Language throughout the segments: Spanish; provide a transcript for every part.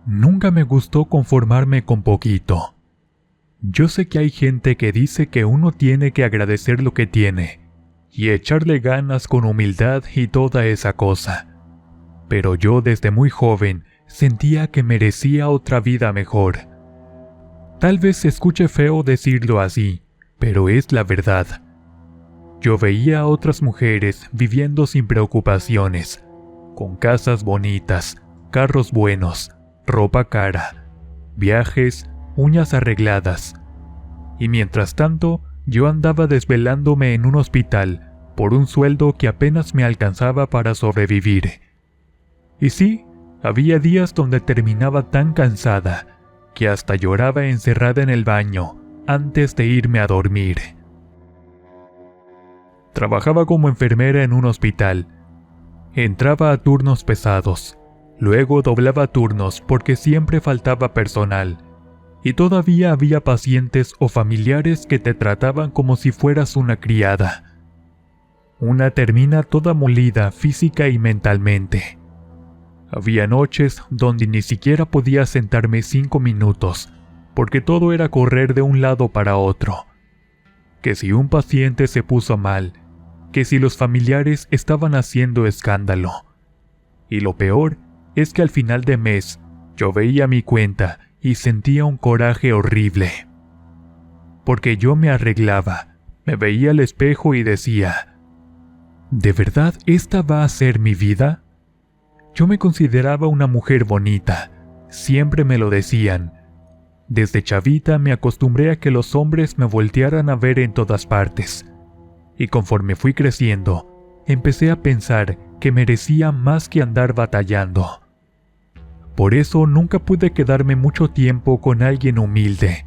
Nunca me gustó conformarme con poquito. Yo sé que hay gente que dice que uno tiene que agradecer lo que tiene y echarle ganas con humildad y toda esa cosa. Pero yo desde muy joven sentía que merecía otra vida mejor. Tal vez se escuche feo decirlo así, pero es la verdad. Yo veía a otras mujeres viviendo sin preocupaciones, con casas bonitas, carros buenos, ropa cara, viajes, uñas arregladas. Y mientras tanto, yo andaba desvelándome en un hospital por un sueldo que apenas me alcanzaba para sobrevivir. Y sí, había días donde terminaba tan cansada que hasta lloraba encerrada en el baño antes de irme a dormir. Trabajaba como enfermera en un hospital. Entraba a turnos pesados, luego doblaba turnos porque siempre faltaba personal, y todavía había pacientes o familiares que te trataban como si fueras una criada. Una termina toda molida física y mentalmente. Había noches donde ni siquiera podía sentarme 5 minutos, porque todo era correr de un lado para otro. Que si un paciente se puso mal, que si los familiares estaban haciendo escándalo. Y lo peor es que al final de mes yo veía mi cuenta y sentía un coraje horrible. Porque yo me arreglaba, me veía al espejo y decía, ¿de verdad esta va a ser mi vida? Yo me consideraba una mujer bonita, siempre me lo decían. Desde chavita me acostumbré a que los hombres me voltearan a ver en todas partes. Y conforme fui creciendo, empecé a pensar que merecía más que andar batallando. Por eso nunca pude quedarme mucho tiempo con alguien humilde.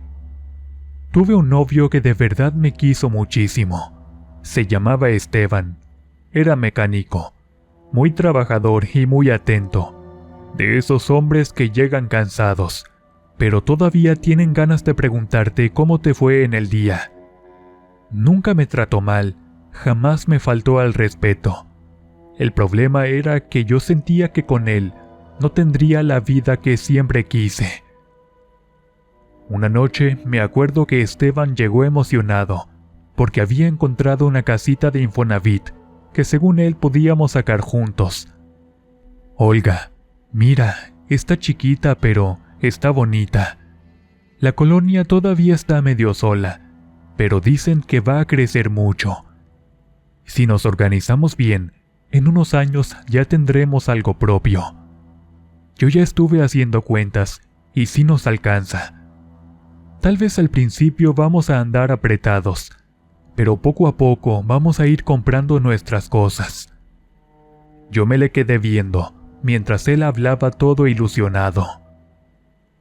Tuve un novio que de verdad me quiso muchísimo. Se llamaba Esteban. Era mecánico, muy trabajador y muy atento. De esos hombres que llegan cansados, pero todavía tienen ganas de preguntarte cómo te fue en el día. Nunca me trató mal, jamás me faltó al respeto. El problema era que yo sentía que con él no tendría la vida que siempre quise. Una noche me acuerdo que Esteban llegó emocionado porque había encontrado una casita de Infonavit que según él podíamos sacar juntos. Olga, mira, está chiquita pero está bonita. La colonia todavía está medio sola, pero dicen que va a crecer mucho. Si nos organizamos bien, en unos años ya tendremos algo propio. Yo ya estuve haciendo cuentas y sí nos alcanza. Tal vez al principio vamos a andar apretados, pero poco a poco vamos a ir comprando nuestras cosas. Yo me le quedé viendo mientras él hablaba todo ilusionado.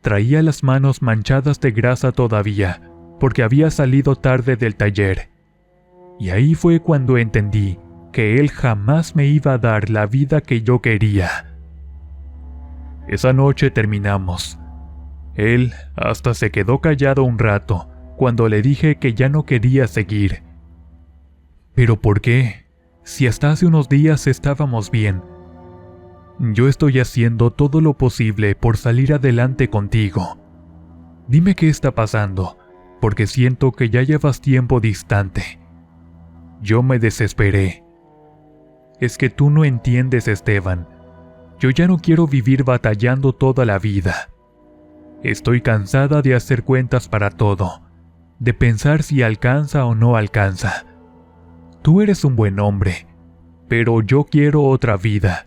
Traía las manos manchadas de grasa todavía, porque había salido tarde del taller. Y ahí fue cuando entendí que él jamás me iba a dar la vida que yo quería. Esa noche terminamos. Él hasta se quedó callado un rato cuando le dije que ya no quería seguir. ¿Pero por qué? Si hasta hace unos días estábamos bien. Yo estoy haciendo todo lo posible por salir adelante contigo. Dime qué está pasando, porque siento que ya llevas tiempo distante. Yo me desesperé. Es que tú no entiendes, Esteban. Yo ya no quiero vivir batallando toda la vida. Estoy cansada de hacer cuentas para todo, de pensar si alcanza o no alcanza. Tú eres un buen hombre, pero yo quiero otra vida.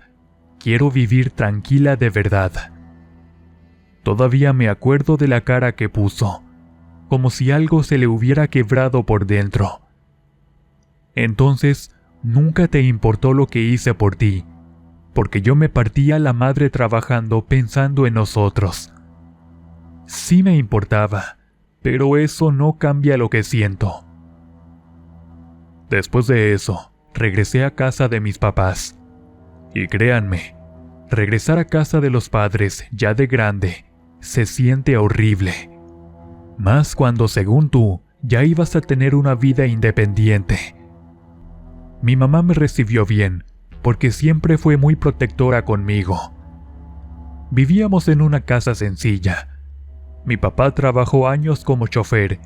Quiero vivir tranquila de verdad. Todavía me acuerdo de la cara que puso, como si algo se le hubiera quebrado por dentro. Entonces, nunca te importó lo que hice por ti, porque yo me partía la madre trabajando pensando en nosotros. Sí me importaba, pero eso no cambia lo que siento. Después de eso, regresé a casa de mis papás. Y créanme, regresar a casa de los padres ya de grande se siente horrible. Más cuando, según tú, ya ibas a tener una vida independiente. Mi mamá me recibió bien, porque siempre fue muy protectora conmigo. Vivíamos en una casa sencilla. Mi papá trabajó años como chofer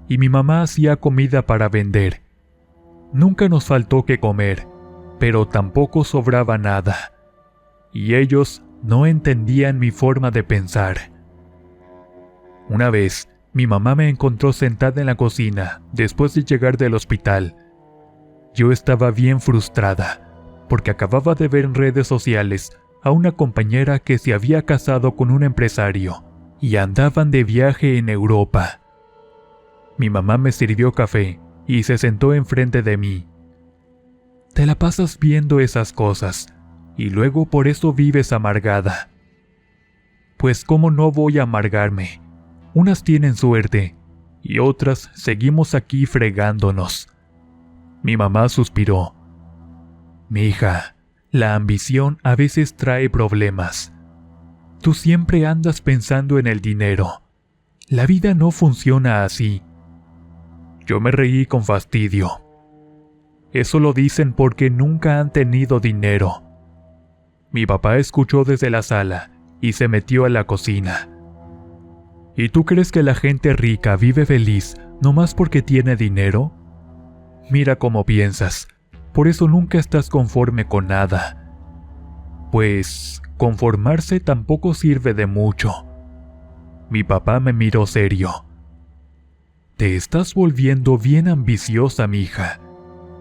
y mi mamá hacía comida para vender. Nunca nos faltó que comer, pero tampoco sobraba nada. Y ellos no entendían mi forma de pensar. Una vez, mi mamá me encontró sentada en la cocina después de llegar del hospital. Yo estaba bien frustrada, porque acababa de ver en redes sociales a una compañera que se había casado con un empresario y andaban de viaje en Europa. Mi mamá me sirvió café y se sentó enfrente de mí. Te la pasas viendo esas cosas y luego por eso vives amargada. Pues cómo no voy a amargarme. Unas tienen suerte y otras seguimos aquí fregándonos. Mi mamá suspiró. Mi hija, la ambición a veces trae problemas. Tú siempre andas pensando en el dinero. La vida no funciona así. Yo me reí con fastidio. Eso lo dicen porque nunca han tenido dinero. Mi papá escuchó desde la sala y se metió a la cocina. ¿Y tú crees que la gente rica vive feliz nomás porque tiene dinero? Mira cómo piensas, por eso nunca estás conforme con nada. Pues, conformarse tampoco sirve de mucho. Mi papá me miró serio. Te estás volviendo bien ambiciosa, mija,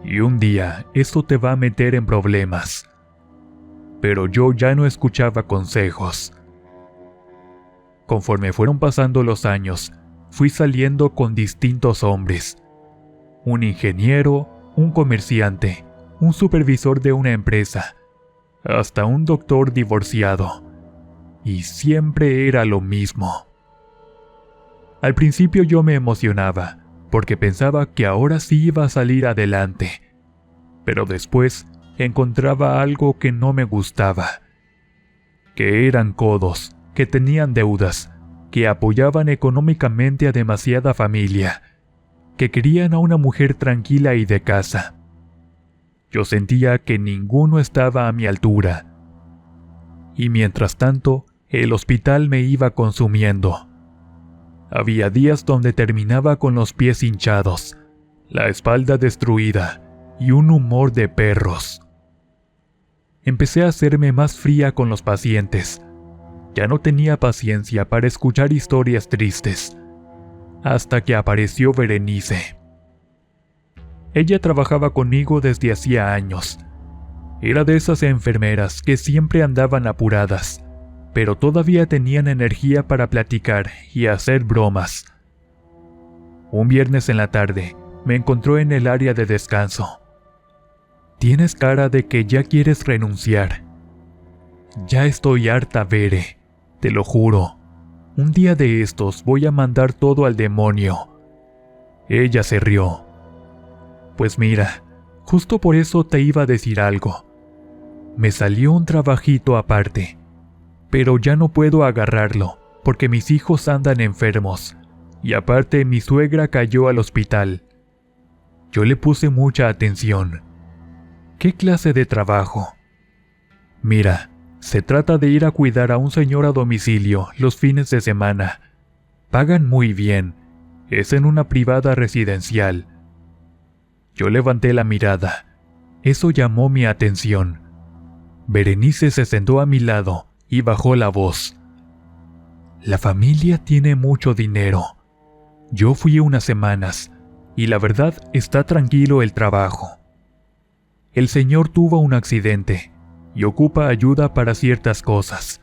y un día eso te va a meter en problemas. Pero yo ya no escuchaba consejos. Conforme fueron pasando los años, fui saliendo con distintos hombres. Un ingeniero, un comerciante, un supervisor de una empresa, hasta un doctor divorciado. Y siempre era lo mismo. Al principio yo me emocionaba, porque pensaba que ahora sí iba a salir adelante. Pero después encontraba algo que no me gustaba. Que eran codos, que tenían deudas, que apoyaban económicamente a demasiada familia, que querían a una mujer tranquila y de casa. Yo sentía que ninguno estaba a mi altura. Y mientras tanto, el hospital me iba consumiendo. Había días donde terminaba con los pies hinchados, la espalda destruida y un humor de perros. Empecé a hacerme más fría con los pacientes. Ya no tenía paciencia para escuchar historias tristes, hasta que apareció Berenice. Ella trabajaba conmigo desde hacía años. Era de esas enfermeras que siempre andaban apuradas, pero todavía tenían energía para platicar y hacer bromas. Un viernes en la tarde, me encontró en el área de descanso. Tienes cara de que ya quieres renunciar. Ya estoy harta, Bere. Te lo juro, un día de estos voy a mandar todo al demonio. Ella se rió. Pues mira, justo por eso te iba a decir algo. Me salió un trabajito aparte, pero ya no puedo agarrarlo porque mis hijos andan enfermos y aparte mi suegra cayó al hospital. Yo le puse mucha atención. ¿Qué clase de trabajo? Mira, se trata de ir a cuidar a un señor a domicilio los fines de semana. Pagan muy bien. Es en una privada residencial. Yo levanté la mirada. Eso llamó mi atención. Berenice se sentó a mi lado y bajó la voz. La familia tiene mucho dinero. Yo fui unas semanas y la verdad está tranquilo el trabajo. El señor tuvo un accidente y ocupa ayuda para ciertas cosas.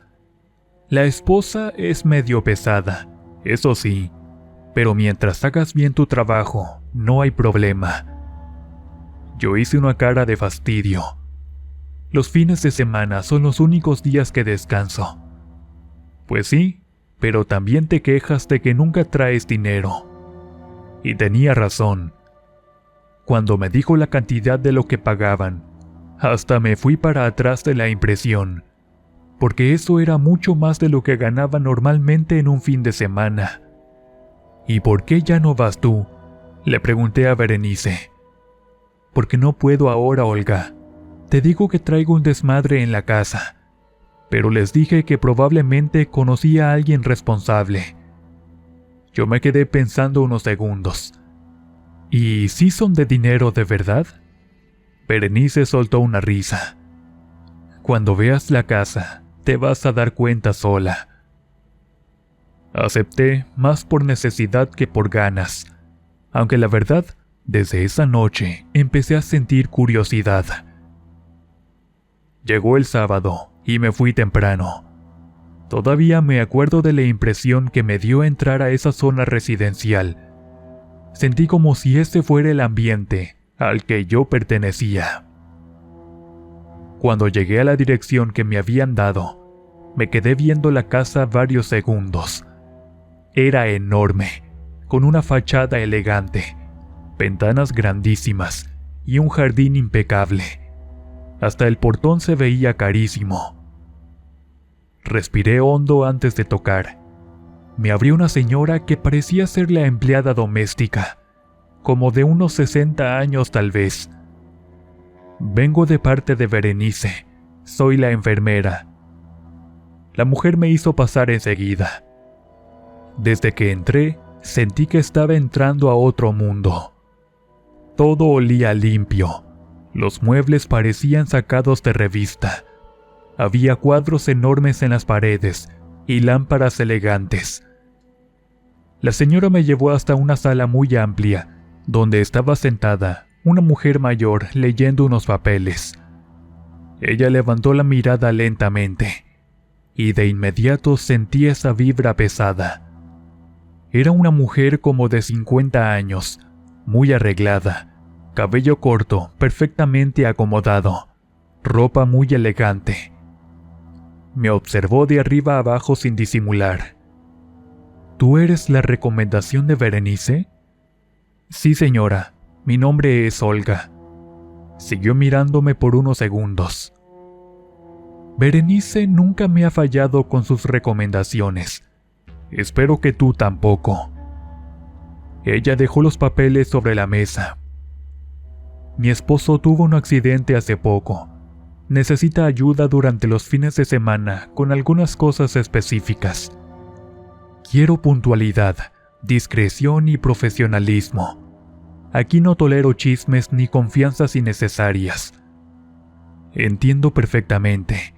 La esposa es medio pesada, eso sí, pero mientras hagas bien tu trabajo, no hay problema. Yo hice una cara de fastidio. Los fines de semana son los únicos días que descanso. Pues sí, pero también te quejas de que nunca traes dinero. Y tenía razón. Cuando me dijo la cantidad de lo que pagaban, hasta me fui para atrás de la impresión, porque eso era mucho más de lo que ganaba normalmente en un fin de semana. ¿Y por qué ya no vas tú?, le pregunté a Berenice. Porque no puedo ahora, Olga. Te digo que traigo un desmadre en la casa. pero les dije que probablemente conocía a alguien responsable. Yo me quedé pensando unos segundos. ¿Y si son de dinero de verdad? Berenice soltó una risa. Cuando veas la casa, te vas a dar cuenta sola. Acepté más por necesidad que por ganas, aunque la verdad, desde esa noche empecé a sentir curiosidad. Llegó el sábado y me fui temprano. Todavía me acuerdo de la impresión que me dio entrar a esa zona residencial. Sentí como si ese fuera el ambiente al que yo pertenecía. Cuando llegué a la dirección que me habían dado, me quedé viendo la casa varios segundos. Era enorme, con una fachada elegante, ventanas grandísimas y un jardín impecable. Hasta el portón se veía carísimo. Respiré hondo antes de tocar. Me abrió una señora que parecía ser la empleada doméstica, como de unos 60 años tal vez. Vengo de parte de Berenice, soy la enfermera. La mujer me hizo pasar enseguida. Desde que entré, sentí que estaba entrando a otro mundo. Todo olía limpio. Los muebles parecían sacados de revista. Había cuadros enormes en las paredes y lámparas elegantes. La señora me llevó hasta una sala muy amplia, donde estaba sentada una mujer mayor leyendo unos papeles. Ella levantó la mirada lentamente, y de inmediato sentí esa vibra pesada. Era una mujer como de 50 años, muy arreglada, cabello corto, perfectamente acomodado, ropa muy elegante. Me observó de arriba a abajo sin disimular. ¿Tú eres la recomendación de Berenice? Sí, señora, mi nombre es Olga. Siguió mirándome por unos segundos. Berenice nunca me ha fallado con sus recomendaciones. Espero que tú tampoco. Ella dejó los papeles sobre la mesa. Mi esposo tuvo un accidente hace poco. Necesita ayuda durante los fines de semana con algunas cosas específicas. Quiero puntualidad, discreción y profesionalismo. Aquí no tolero chismes ni confianzas innecesarias. Entiendo perfectamente.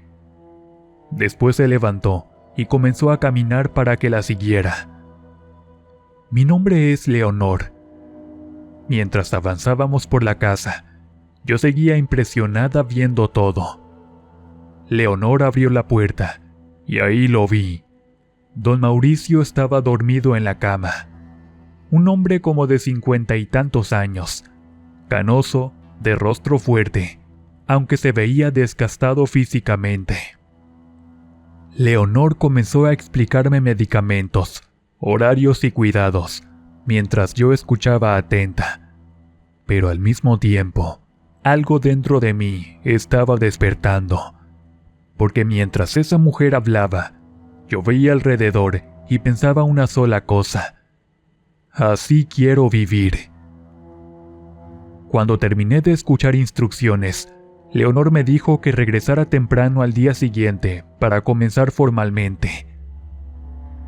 Después se levantó y comenzó a caminar para que la siguiera. Mi nombre es Leonor. Mientras avanzábamos por la casa, yo seguía impresionada viendo todo. Leonor abrió la puerta y ahí lo vi. Don Mauricio estaba dormido en la cama. Un hombre como de 50 y tantos años, canoso, de rostro fuerte, aunque se veía desgastado físicamente. Leonor comenzó a explicarme medicamentos, horarios y cuidados, mientras yo escuchaba atenta. Pero al mismo tiempo, algo dentro de mí estaba despertando, porque mientras esa mujer hablaba, yo veía alrededor y pensaba una sola cosa: así quiero vivir. Cuando terminé de escuchar instrucciones, Leonor me dijo que regresara temprano al día siguiente para comenzar formalmente.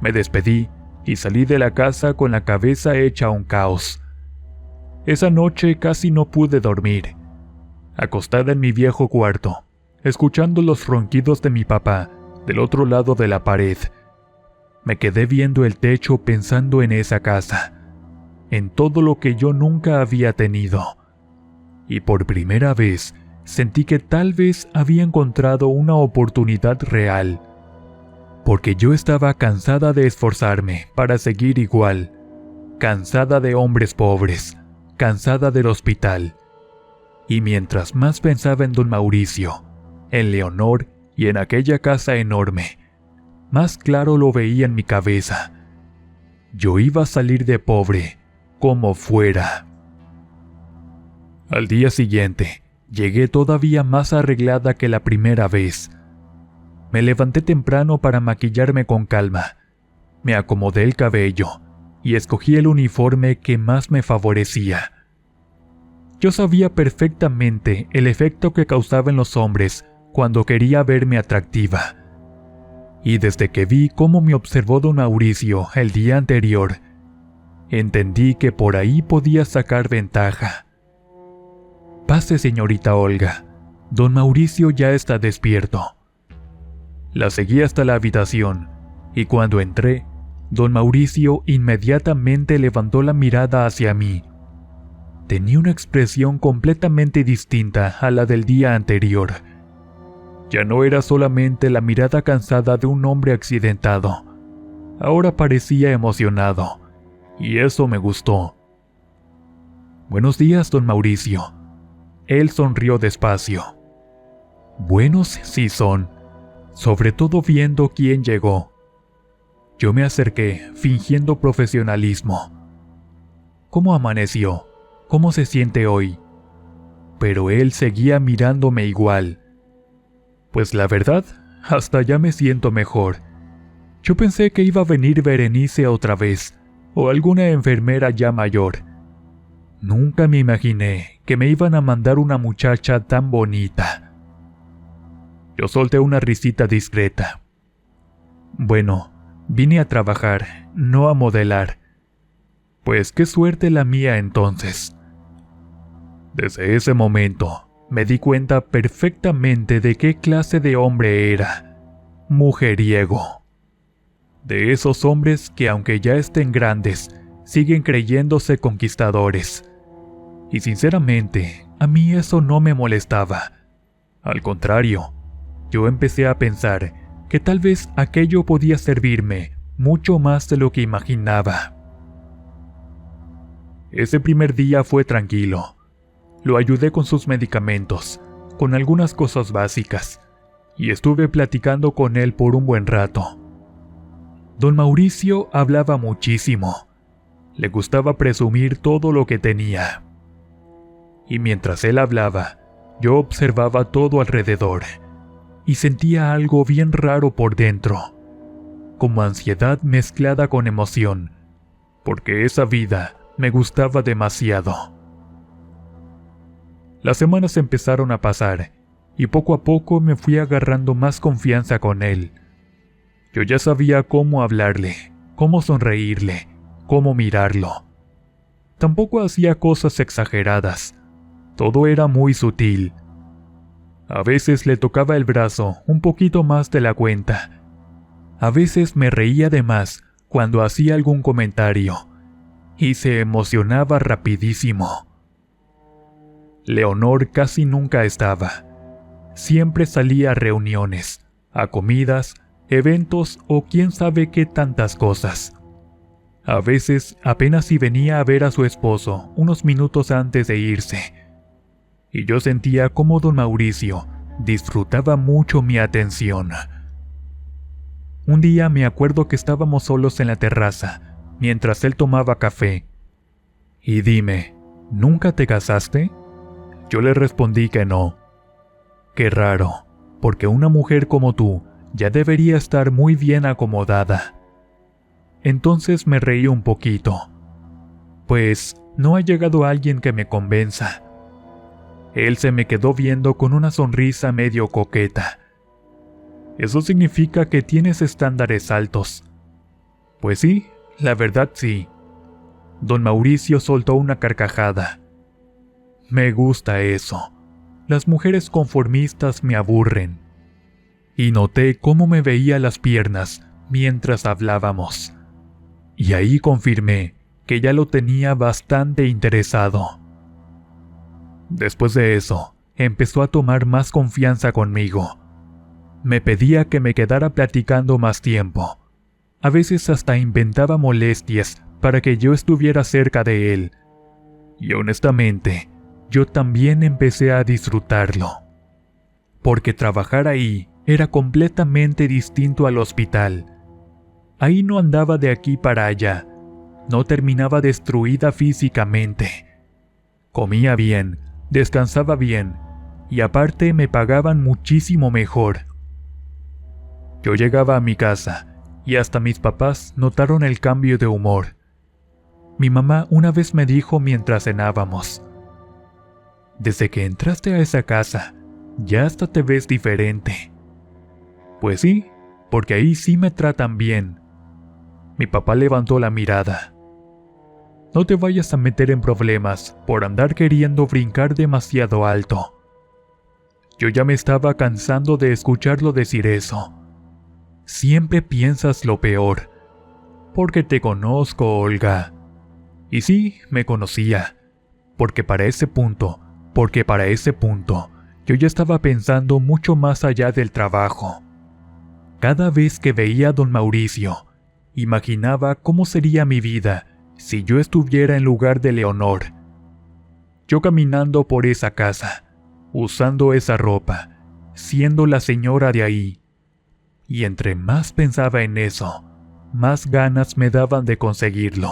Me despedí y salí de la casa con la cabeza hecha un caos. Esa noche casi no pude dormir. Acostada en mi viejo cuarto, escuchando los ronquidos de mi papá del otro lado de la pared, me quedé viendo el techo pensando en esa casa, en todo lo que yo nunca había tenido. Y por primera vez sentí que tal vez había encontrado una oportunidad real, porque yo estaba cansada de esforzarme para seguir igual, cansada de hombres pobres, cansada del hospital. Y mientras más pensaba en don Mauricio, en Leonor y en aquella casa enorme, más claro lo veía en mi cabeza. Yo iba a salir de pobre, como fuera. Al día siguiente, llegué todavía más arreglada que la primera vez. Me levanté temprano para maquillarme con calma. Me acomodé el cabello y escogí el uniforme que más me favorecía. Yo sabía perfectamente el efecto que causaba en los hombres cuando quería verme atractiva, y desde que vi cómo me observó don Mauricio el día anterior, entendí que por ahí podía sacar ventaja. «Pase, señorita Olga. Don Mauricio ya está despierto». La seguí hasta la habitación, y cuando entré, don Mauricio inmediatamente levantó la mirada hacia mí. Tenía una expresión completamente distinta a la del día anterior. Ya no era solamente la mirada cansada de un hombre accidentado. Ahora parecía emocionado, y eso me gustó. «Buenos días, don Mauricio». Él sonrió despacio. «Buenos sí son, sobre todo viendo quién llegó». Yo me acerqué, fingiendo profesionalismo. «¿Cómo amaneció? ¿Cómo se siente hoy?». Pero él seguía mirándome igual. «Pues la verdad, hasta ya me siento mejor. Yo pensé que iba a venir Berenice otra vez, o alguna enfermera ya mayor. Nunca me imaginé que me iban a mandar una muchacha tan bonita». Yo solté una risita discreta. «Bueno, vine a trabajar, no a modelar». «Pues qué suerte la mía entonces». Desde ese momento, me di cuenta perfectamente de qué clase de hombre era. Mujeriego. De esos hombres que aunque ya estén grandes, siguen creyéndose conquistadores. Y sinceramente, a mí eso no me molestaba. Al contrario, yo empecé a pensar que tal vez aquello podía servirme mucho más de lo que imaginaba. Ese primer día fue tranquilo. Lo ayudé con sus medicamentos, con algunas cosas básicas, y estuve platicando con él por un buen rato. Don Mauricio hablaba muchísimo. Le gustaba presumir todo lo que tenía. Y mientras él hablaba, yo observaba todo alrededor, y sentía algo bien raro por dentro, como ansiedad mezclada con emoción, porque esa vida me gustaba demasiado. Las semanas empezaron a pasar, y poco a poco me fui agarrando más confianza con él. Yo ya sabía cómo hablarle, cómo sonreírle, cómo mirarlo. Tampoco hacía cosas exageradas, todo era muy sutil. A veces le tocaba el brazo un poquito más de la cuenta. A veces me reía de más cuando hacía algún comentario, y se emocionaba rapidísimo. Leonor casi nunca estaba. Siempre salía a reuniones, a comidas, eventos o quién sabe qué tantas cosas. A veces apenas si venía a ver a su esposo unos minutos antes de irse. Y yo sentía cómo don Mauricio disfrutaba mucho mi atención. Un día me acuerdo que estábamos solos en la terraza, mientras él tomaba café. Y dime, ¿nunca te casaste? Yo le respondí que no. Qué raro, porque una mujer como tú ya debería estar muy bien acomodada. Entonces me reí un poquito. Pues no ha llegado alguien que me convenza. Él se me quedó viendo con una sonrisa medio coqueta. Eso significa que tienes estándares altos. Pues sí, la verdad sí. Don Mauricio soltó una carcajada. Me gusta eso. Las mujeres conformistas me aburren. Y noté cómo me veía las piernas mientras hablábamos. Y ahí confirmé que ya lo tenía bastante interesado. Después de eso, empezó a tomar más confianza conmigo. Me pedía que me quedara platicando más tiempo. A veces hasta inventaba molestias para que yo estuviera cerca de él. Y honestamente, yo también empecé a disfrutarlo. Porque trabajar ahí era completamente distinto al hospital. Ahí no andaba de aquí para allá, no terminaba destruida físicamente. Comía bien, descansaba bien, y aparte me pagaban muchísimo mejor. Yo llegaba a mi casa, y hasta mis papás notaron el cambio de humor. Mi mamá una vez me dijo mientras cenábamos: «Desde que entraste a esa casa, ya hasta te ves diferente». Pues sí, porque ahí sí me tratan bien. Mi papá levantó la mirada. No te vayas a meter en problemas por andar queriendo brincar demasiado alto. Yo ya me estaba cansando de escucharlo decir eso. Siempre piensas lo peor. Porque te conozco, Olga. Y sí, me conocía. Porque para ese punto, yo ya estaba pensando mucho más allá del trabajo. Cada vez que veía a don Mauricio, imaginaba cómo sería mi vida si yo estuviera en lugar de Leonor. Yo caminando por esa casa, usando esa ropa, siendo la señora de ahí. Y entre más pensaba en eso, más ganas me daban de conseguirlo.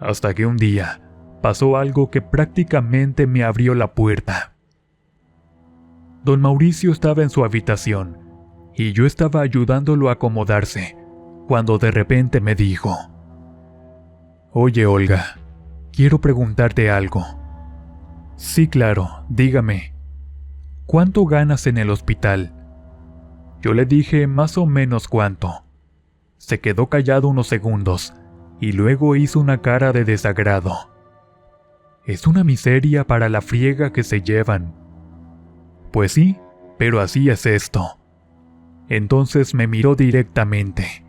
Hasta que un día pasó algo que prácticamente me abrió la puerta. Don Mauricio estaba en su habitación y yo estaba ayudándolo a acomodarse, cuando de repente me dijo: «Oye, Olga, quiero preguntarte algo». «Sí, claro, dígame. ¿Cuánto ganas en el hospital?» Yo le dije más o menos cuánto. Se quedó callado unos segundos y luego hizo una cara de desagrado. «Es una miseria para la friega que se llevan». «Pues sí, pero así es esto». Entonces me miró directamente.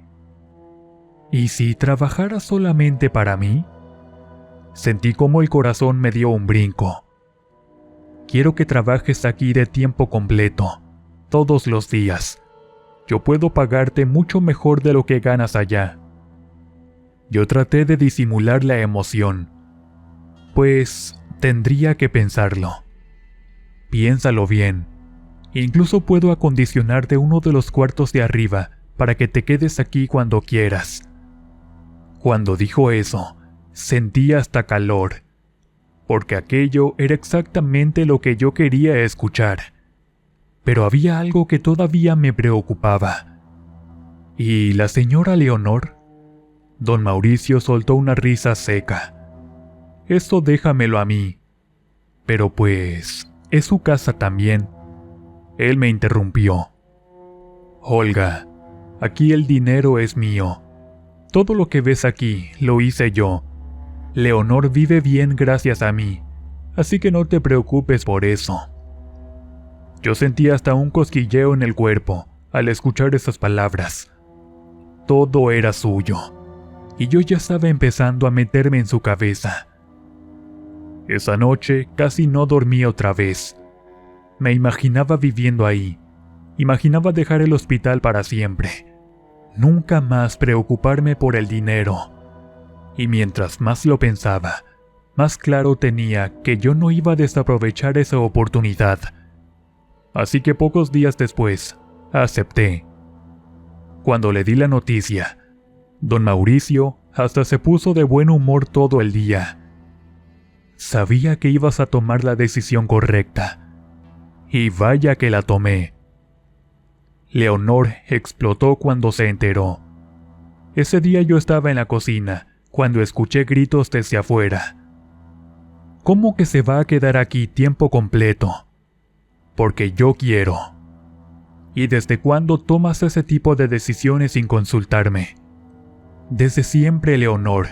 «¿Y si trabajara solamente para mí?» Sentí como el corazón me dio un brinco. «Quiero que trabajes aquí de tiempo completo, todos los días. Yo puedo pagarte mucho mejor de lo que ganas allá». Yo traté de disimular la emoción. «Pues tendría que pensarlo». «Piénsalo bien. Incluso puedo acondicionarte uno de los cuartos de arriba para que te quedes aquí cuando quieras». Cuando dijo eso, sentí hasta calor, porque aquello era exactamente lo que yo quería escuchar. Pero había algo que todavía me preocupaba. ¿Y la señora Leonor? Don Mauricio soltó una risa seca. «Eso déjamelo a mí». «Pero pues, es su casa también». Él me interrumpió. «Olga, aquí el dinero es mío. Todo lo que ves aquí lo hice yo. Leonor vive bien gracias a mí, así que no te preocupes por eso». Yo sentí hasta un cosquilleo en el cuerpo al escuchar esas palabras. Todo era suyo, y yo ya estaba empezando a meterme en su cabeza. Esa noche casi no dormí otra vez. Me imaginaba viviendo ahí. Imaginaba dejar el hospital para siempre. Nunca más preocuparme por el dinero. Y mientras más lo pensaba, más claro tenía que yo no iba a desaprovechar esa oportunidad. Así que pocos días después, acepté. Cuando le di la noticia, don Mauricio hasta se puso de buen humor todo el día. «Sabía que ibas a tomar la decisión correcta. Y vaya que la tomé». Leonor explotó cuando se enteró. Ese día yo estaba en la cocina cuando escuché gritos desde afuera. «¿Cómo que se va a quedar aquí tiempo completo?» «Porque yo quiero». «¿Y desde cuándo tomas ese tipo de decisiones sin consultarme?» «Desde siempre, Leonor».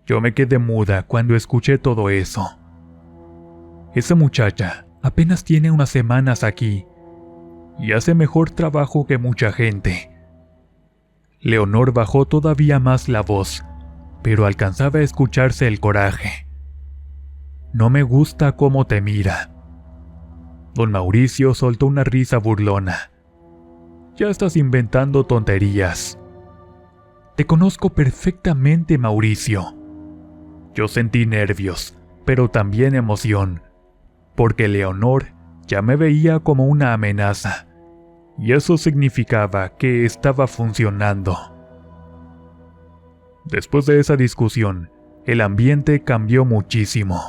Yo me quedé muda cuando escuché todo eso. «Esa muchacha apenas tiene unas semanas aquí y hace mejor trabajo que mucha gente». Leonor bajó todavía más la voz, pero alcanzaba a escucharse el coraje. «No me gusta cómo te mira». Don Mauricio soltó una risa burlona. «Ya estás inventando tonterías». «Te conozco perfectamente, Mauricio». Yo sentí nervios, pero también emoción, porque Leonor ya me veía como una amenaza, y eso significaba que estaba funcionando. Después de esa discusión, el ambiente cambió muchísimo.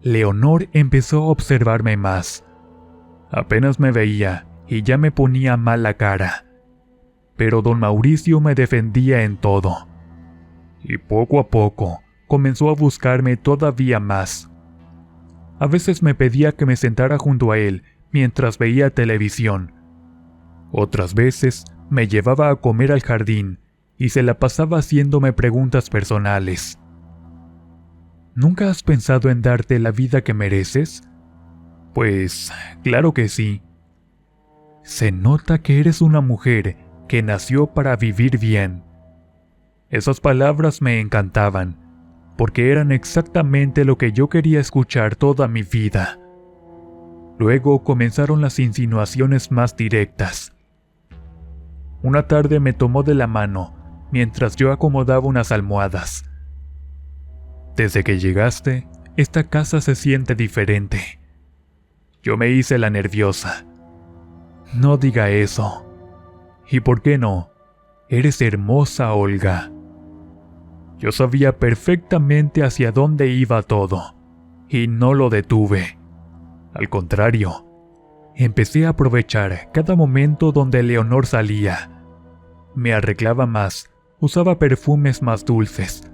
Leonor empezó a observarme más. Apenas me veía y ya me ponía mala cara. Pero don Mauricio me defendía en todo. Y poco a poco comenzó a buscarme todavía más. A veces me pedía que me sentara junto a él mientras veía televisión. Otras veces me llevaba a comer al jardín y se la pasaba haciéndome preguntas personales. ¿Nunca has pensado en darte la vida que mereces? Pues, claro que sí. Se nota que eres una mujer que nació para vivir bien. Esas palabras me encantaban, porque eran exactamente lo que yo quería escuchar toda mi vida. Luego comenzaron las insinuaciones más directas. Una tarde me tomó de la mano mientras yo acomodaba unas almohadas. Desde que llegaste, esta casa se siente diferente. Yo me hice la nerviosa. No diga eso. ¿Y por qué no? Eres hermosa, Olga. Yo sabía perfectamente hacia dónde iba todo, y no lo detuve. Al contrario, empecé a aprovechar cada momento donde Leonor salía. Me arreglaba más, usaba perfumes más dulces,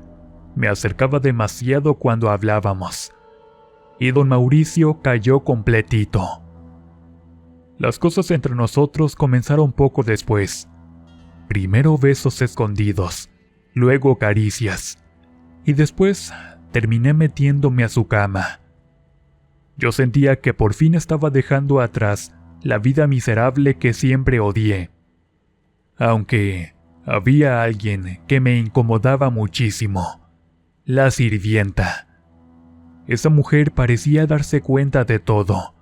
me acercaba demasiado cuando hablábamos, y don Mauricio cayó completito. Las cosas entre nosotros comenzaron poco después. Primero besos escondidos, luego caricias, y después terminé metiéndome a su cama. Yo sentía que por fin estaba dejando atrás la vida miserable que siempre odié. Aunque había alguien que me incomodaba muchísimo: la sirvienta. Esa mujer parecía darse cuenta de todo.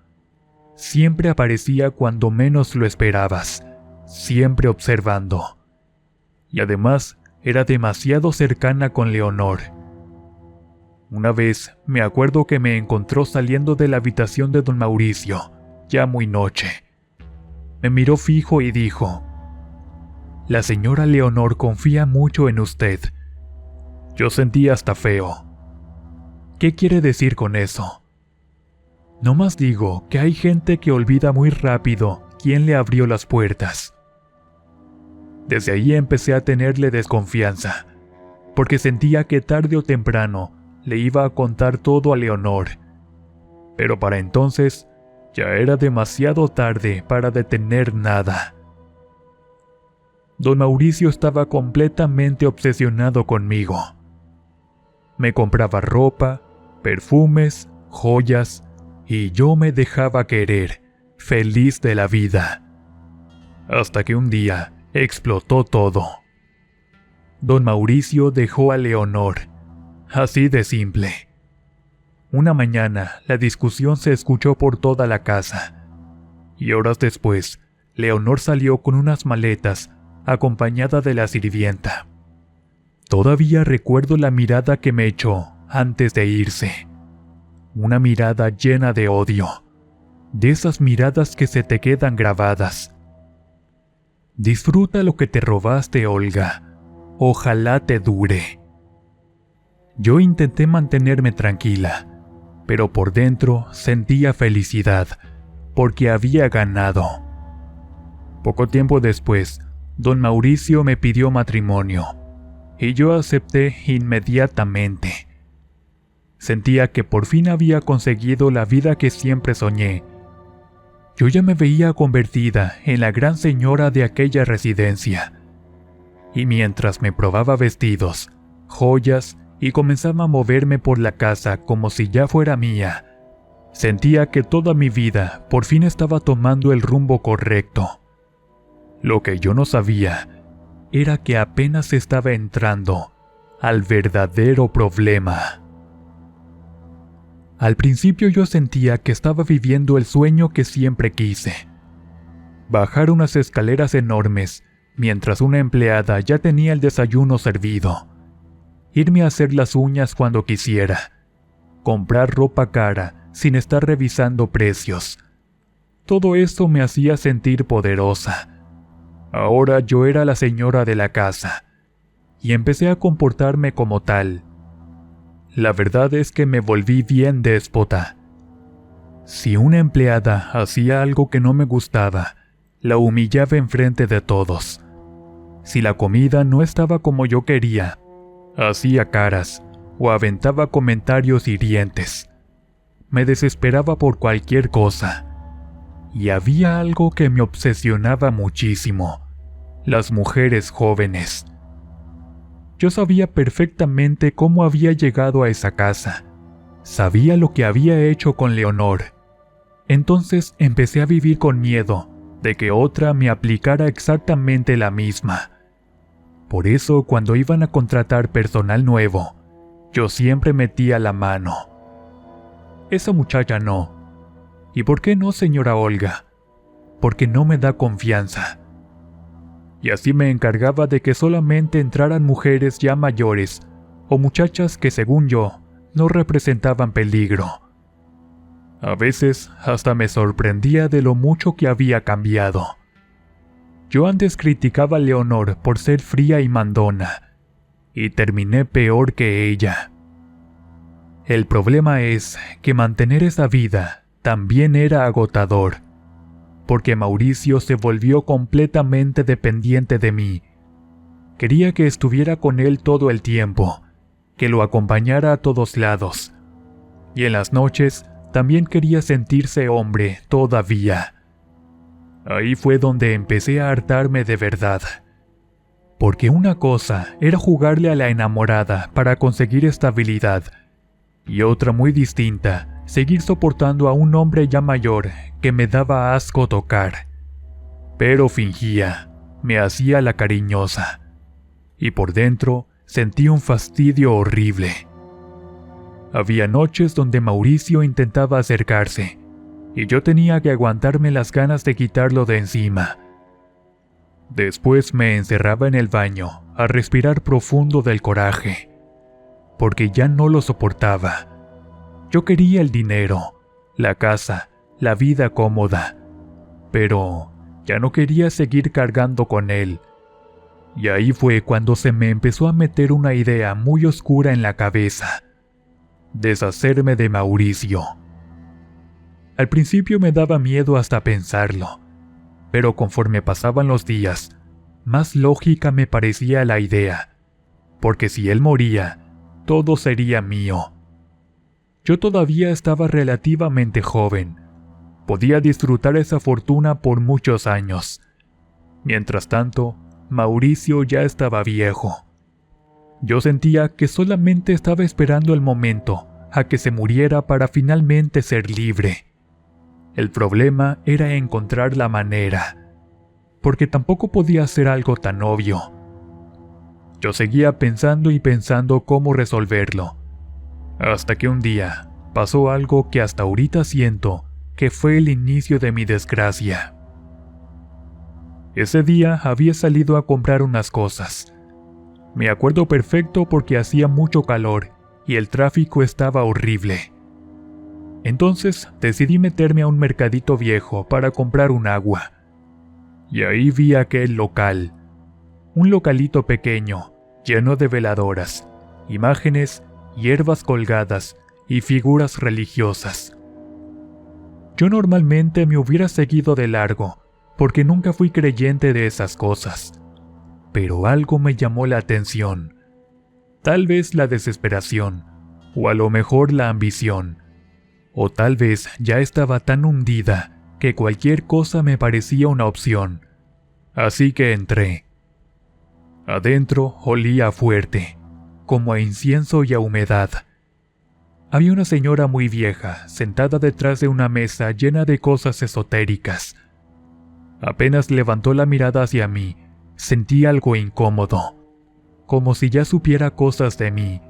Siempre aparecía cuando menos lo esperabas, siempre observando. Y además era demasiado cercana con Leonor. Una vez me acuerdo que me encontró saliendo de la habitación de don Mauricio, ya muy noche. Me miró fijo y dijo: «La señora Leonor confía mucho en usted». Yo sentí hasta feo. ¿Qué quiere decir con eso? No más digo que hay gente que olvida muy rápido quién le abrió las puertas. Desde ahí empecé a tenerle desconfianza, porque sentía que tarde o temprano le iba a contar todo a Leonor. Pero para entonces ya era demasiado tarde para detener nada. Don Mauricio estaba completamente obsesionado conmigo. Me compraba ropa, perfumes, joyas, y yo me dejaba querer, feliz de la vida. Hasta que un día explotó todo. Don Mauricio dejó a Leonor, así de simple. Una mañana la discusión se escuchó por toda la casa, y horas después Leonor salió con unas maletas acompañada de la sirvienta. Todavía recuerdo la mirada que me echó antes de irse. Una mirada llena de odio, de esas miradas que se te quedan grabadas. Disfruta lo que te robaste, Olga. Ojalá te dure. Yo intenté mantenerme tranquila, pero por dentro sentía felicidad, porque había ganado. Poco tiempo después, don Mauricio me pidió matrimonio, y yo acepté inmediatamente. Sentía que por fin había conseguido la vida que siempre soñé. Yo ya me veía convertida en la gran señora de aquella residencia. Y mientras me probaba vestidos, joyas y comenzaba a moverme por la casa como si ya fuera mía, sentía que toda mi vida por fin estaba tomando el rumbo correcto. Lo que yo no sabía era que apenas estaba entrando al verdadero problema. Al principio yo sentía que estaba viviendo el sueño que siempre quise. Bajar unas escaleras enormes mientras una empleada ya tenía el desayuno servido. Irme a hacer las uñas cuando quisiera. Comprar ropa cara sin estar revisando precios. Todo eso me hacía sentir poderosa. Ahora yo era la señora de la casa, y empecé a comportarme como tal. La verdad es que me volví bien déspota. Si una empleada hacía algo que no me gustaba, la humillaba enfrente de todos. Si la comida no estaba como yo quería, hacía caras o aventaba comentarios hirientes. Me desesperaba por cualquier cosa. Y había algo que me obsesionaba muchísimo: las mujeres jóvenes. Yo sabía perfectamente cómo había llegado a esa casa. Sabía lo que había hecho con Leonor. Entonces empecé a vivir con miedo de que otra me aplicara exactamente la misma. Por eso, cuando iban a contratar personal nuevo, yo siempre metía la mano. Esa muchacha no. ¿Y por qué no, señora Olga? Porque no me da confianza. Y así me encargaba de que solamente entraran mujeres ya mayores o muchachas que, según yo, no representaban peligro. A veces hasta me sorprendía de lo mucho que había cambiado. Yo antes criticaba a Leonor por ser fría y mandona, y terminé peor que ella. El problema es que mantener esa vida también era agotador, porque Mauricio se volvió completamente dependiente de mí. Quería que estuviera con él todo el tiempo, que lo acompañara a todos lados, y en las noches también quería sentirse hombre todavía. Ahí fue donde empecé a hartarme de verdad, porque una cosa era jugarle a la enamorada para conseguir estabilidad, y otra muy distinta, seguir soportando a un hombre ya mayor que me daba asco tocar. Pero fingía, me hacía la cariñosa, y por dentro sentí un fastidio horrible. Había noches donde Mauricio intentaba acercarse, y yo tenía que aguantarme las ganas de quitarlo de encima. Después me encerraba en el baño a respirar profundo del coraje, porque ya no lo soportaba. Yo quería el dinero, la casa, la vida cómoda, pero ya no quería seguir cargando con él. Y ahí fue cuando se me empezó a meter una idea muy oscura en la cabeza: deshacerme de Mauricio. Al principio me daba miedo hasta pensarlo, pero conforme pasaban los días, más lógica me parecía la idea, porque si él moría, todo sería mío. Yo todavía estaba relativamente joven, podía disfrutar esa fortuna por muchos años. Mientras tanto, Mauricio ya estaba viejo. Yo sentía que solamente estaba esperando el momento a que se muriera para finalmente ser libre. El problema era encontrar la manera, porque tampoco podía hacer algo tan obvio. Yo seguía pensando y pensando cómo resolverlo, hasta que un día pasó algo que hasta ahorita siento que fue el inicio de mi desgracia. Ese día había salido a comprar unas cosas. Me acuerdo perfecto porque hacía mucho calor y el tráfico estaba horrible. Entonces decidí meterme a un mercadito viejo para comprar un agua. Y ahí vi aquel local. Un localito pequeño, lleno de veladoras, imágenes, hierbas colgadas y figuras religiosas. Yo normalmente me hubiera seguido de largo, porque nunca fui creyente de esas cosas. Pero algo me llamó la atención. Tal vez la desesperación, o a lo mejor la ambición. O tal vez ya estaba tan hundida que cualquier cosa me parecía una opción. Así que entré. Adentro olía fuerte, como a incienso y a humedad. Había una señora muy vieja sentada detrás de una mesa llena de cosas esotéricas. Apenas levantó la mirada hacia mí, sentí algo incómodo, como si ya supiera cosas de mí.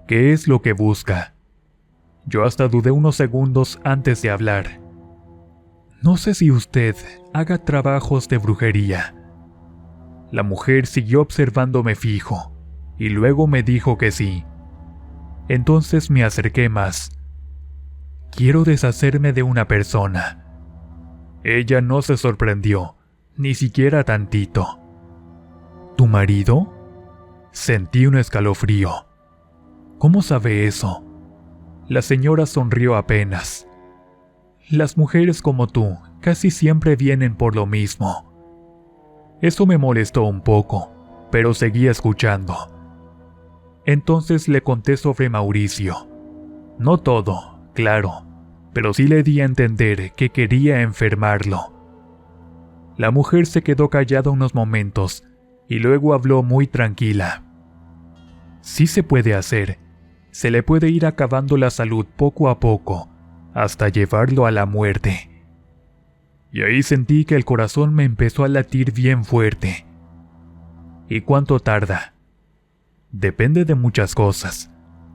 ¿Qué es lo que busca? Yo hasta dudé unos segundos antes de hablar. No sé si usted haga trabajos de brujería. La mujer siguió observándome fijo, y luego me dijo que sí. Entonces me acerqué más. Quiero deshacerme de una persona. Ella no se sorprendió, ni siquiera tantito. ¿Tu marido? Sentí un escalofrío. ¿Cómo sabe eso? La señora sonrió apenas. Las mujeres como tú casi siempre vienen por lo mismo. Eso me molestó un poco, pero seguí escuchando. Entonces le conté sobre Mauricio. No todo, claro, pero sí le di a entender que quería enfermarlo. La mujer se quedó callada unos momentos y luego habló muy tranquila. Sí se puede hacer. Se le puede ir acabando la salud poco a poco, hasta llevarlo a la muerte. Y ahí sentí que el corazón me empezó a latir bien fuerte. ¿Y cuánto tarda? Depende de muchas cosas,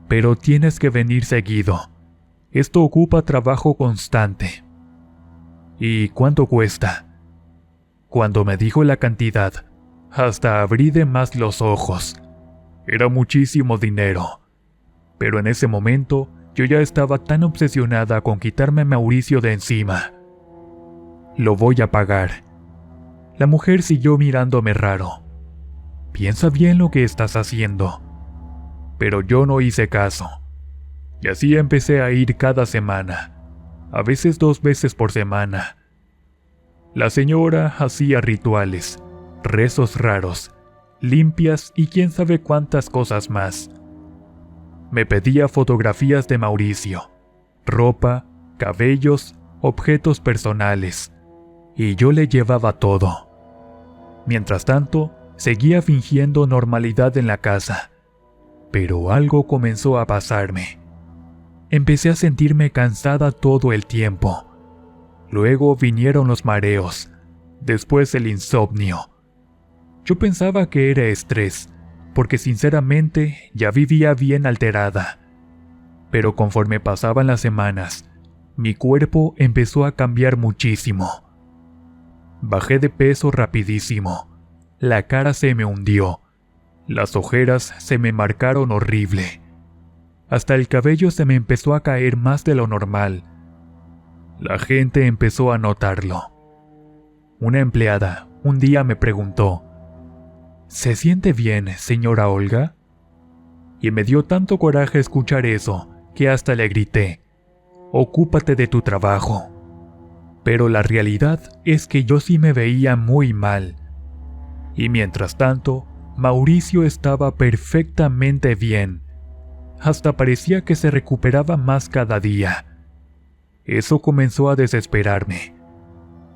pero tienes que venir seguido. Esto ocupa trabajo constante. ¿Y cuánto cuesta? Cuando me dijo la cantidad, hasta abrí de más los ojos. Era muchísimo dinero. Pero en ese momento, yo ya estaba tan obsesionada con quitarme a Mauricio de encima. Lo voy a pagar. La mujer siguió mirándome raro. Piensa bien lo que estás haciendo. Pero yo no hice caso. Y así empecé a ir cada semana, a veces 2 veces por semana. La señora hacía rituales, rezos raros, limpias y quién sabe cuántas cosas más. Me pedía fotografías de Mauricio, ropa, cabellos, objetos personales, y yo le llevaba todo. Mientras tanto, seguía fingiendo normalidad en la casa, pero algo comenzó a pasarme. Empecé a sentirme cansada todo el tiempo. Luego vinieron los mareos, después el insomnio. Yo pensaba que era estrés, porque sinceramente ya vivía bien alterada. Pero conforme pasaban las semanas, mi cuerpo empezó a cambiar muchísimo. Bajé de peso rapidísimo, la cara se me hundió, las ojeras se me marcaron horrible. Hasta el cabello se me empezó a caer más de lo normal. La gente empezó a notarlo. Una empleada un día me preguntó: ¿Se siente bien, señora Olga? Y me dio tanto coraje escuchar eso que hasta le grité: ocúpate de tu trabajo. Pero la realidad es que yo sí me veía muy mal. Y mientras tanto, Mauricio estaba perfectamente bien. Hasta parecía que se recuperaba más cada día. Eso comenzó a desesperarme.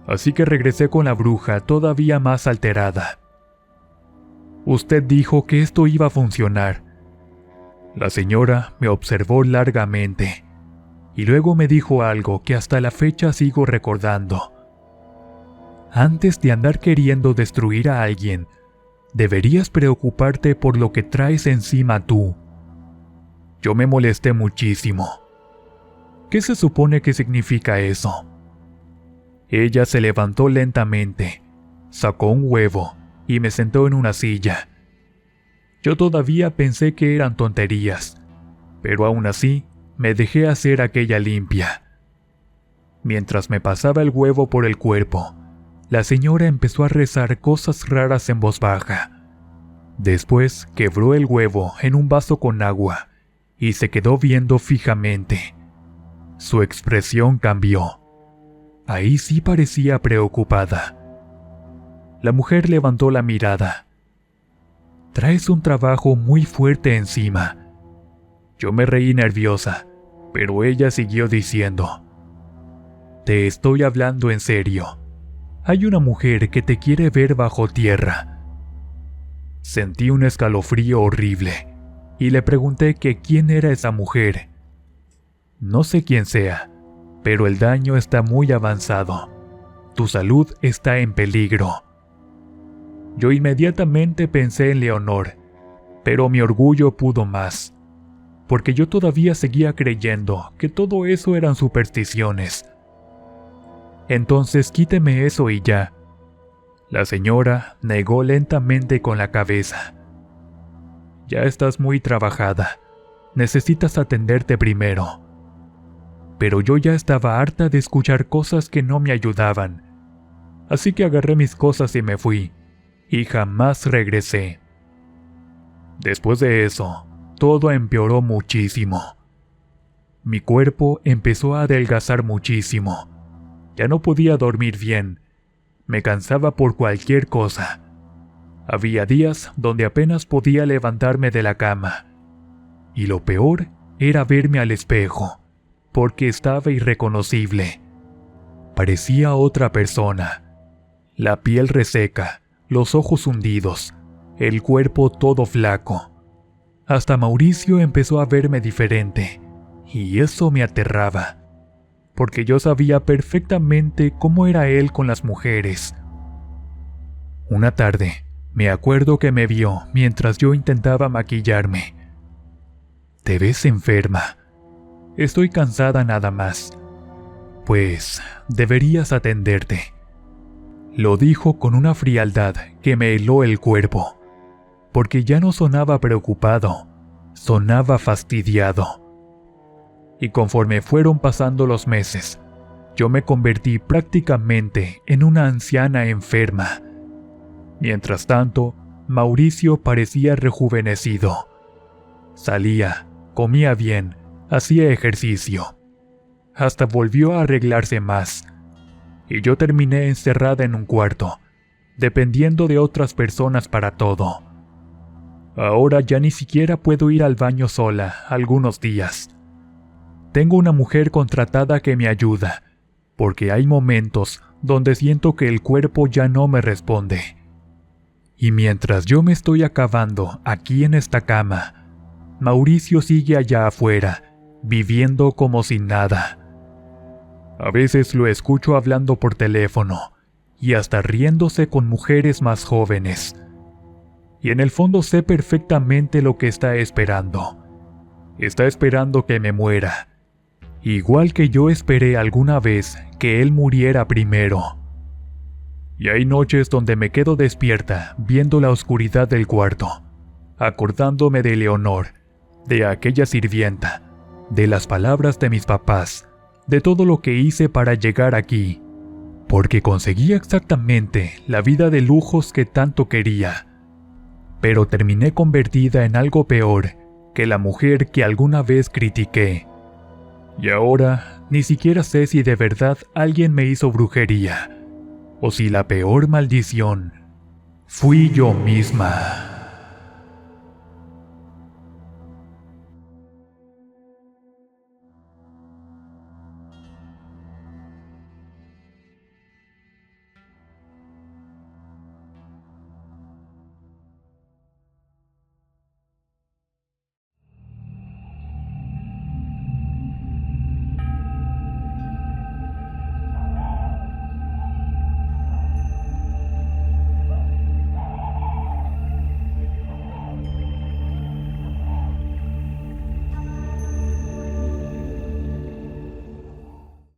Así que regresé con la bruja todavía más alterada. Usted dijo que esto iba a funcionar. La señora me observó largamente y luego me dijo algo que hasta la fecha sigo recordando. Antes de andar queriendo destruir a alguien, deberías preocuparte por lo que traes encima tú. Yo me molesté muchísimo. ¿Qué se supone que significa eso? Ella se levantó lentamente, sacó un huevo y me sentó en una silla. Yo todavía pensé que eran tonterías, pero aún así me dejé hacer aquella limpia. Mientras me pasaba el huevo por el cuerpo, la señora empezó a rezar cosas raras en voz baja. Después quebró el huevo en un vaso con agua y se quedó viendo fijamente. Su expresión cambió. Ahí sí parecía preocupada. La mujer levantó la mirada. Traes un trabajo muy fuerte encima. Yo me reí nerviosa, pero ella siguió diciendo: te estoy hablando en serio. Hay una mujer que te quiere ver bajo tierra. Sentí un escalofrío horrible y le pregunté que quién era esa mujer. No sé quién sea, pero el daño está muy avanzado. Tu salud está en peligro. Yo inmediatamente pensé en Leonor, pero mi orgullo pudo más, porque yo todavía seguía creyendo que todo eso eran supersticiones. Entonces quíteme eso y ya. La señora negó lentamente con la cabeza. Ya estás muy trabajada. Necesitas atenderte primero. Pero yo ya estaba harta de escuchar cosas que no me ayudaban. Así que agarré mis cosas y me fui, y jamás regresé. Después de eso, todo empeoró muchísimo. Mi cuerpo empezó a adelgazar muchísimo. Ya no podía dormir bien. Me cansaba por cualquier cosa. Había días donde apenas podía levantarme de la cama. Y lo peor era verme al espejo. porque estaba irreconocible. Parecía otra persona. La piel reseca, los ojos hundidos, el cuerpo todo flaco. Hasta Mauricio empezó a verme diferente, y eso me aterraba, porque yo sabía perfectamente cómo era él con las mujeres. Una tarde, me acuerdo que me vio mientras yo intentaba maquillarme. «Te ves enferma. Estoy cansada nada más. Pues deberías atenderte», lo dijo con una frialdad que me heló el cuerpo, porque ya no sonaba preocupado, sonaba fastidiado. Y conforme fueron pasando los meses, yo me convertí prácticamente en una anciana enferma. Mientras tanto, Mauricio parecía rejuvenecido. Salía, comía bien, hacía ejercicio. Hasta volvió a arreglarse más. Y yo terminé encerrada en un cuarto, dependiendo de otras personas para todo. Ahora ya ni siquiera puedo ir al baño sola algunos días. Tengo una mujer contratada que me ayuda, porque hay momentos donde siento que el cuerpo ya no me responde. Y mientras yo me estoy acabando aquí en esta cama, Mauricio sigue allá afuera, viviendo como sin nada. A veces lo escucho hablando por teléfono, y hasta riéndose con mujeres más jóvenes. Y en el fondo sé perfectamente lo que está esperando. Está esperando que me muera, igual que yo esperé alguna vez que él muriera primero. Y hay noches donde me quedo despierta viendo la oscuridad del cuarto, acordándome de Leonor, de aquella sirvienta, de las palabras de mis papás, de todo lo que hice para llegar aquí, porque conseguí exactamente la vida de lujos que tanto quería, pero terminé convertida en algo peor que la mujer que alguna vez critiqué. Y ahora ni siquiera sé si de verdad alguien me hizo brujería, o si la peor maldición fui yo misma.